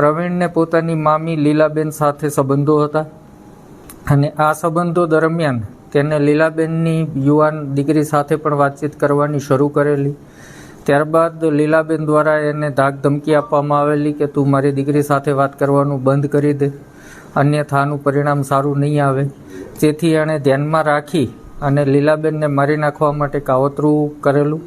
પ્રવીણને પોતાની મામી લીલાબેન સાથે સંબંધો હતા અને આ સંબંધો દરમિયાન તેને લીલાબેનની યુવાન દીકરી સાથે પણ વાતચીત કરવાની શરૂ કરેલી। ત્યારબાદ લીલાબેન દ્વારા એને ધાક ધમકી આપવામાં આવેલી કે તું મારી દીકરી સાથે વાત કરવાનું બંધ કરી દે, અન્યથા આનું પરિણામ સારું નહીં આવે। જેથી એણે ધ્યાનમાં રાખી અને લીલાબેનને મારી નાખવા માટે કાવતરું કરેલું।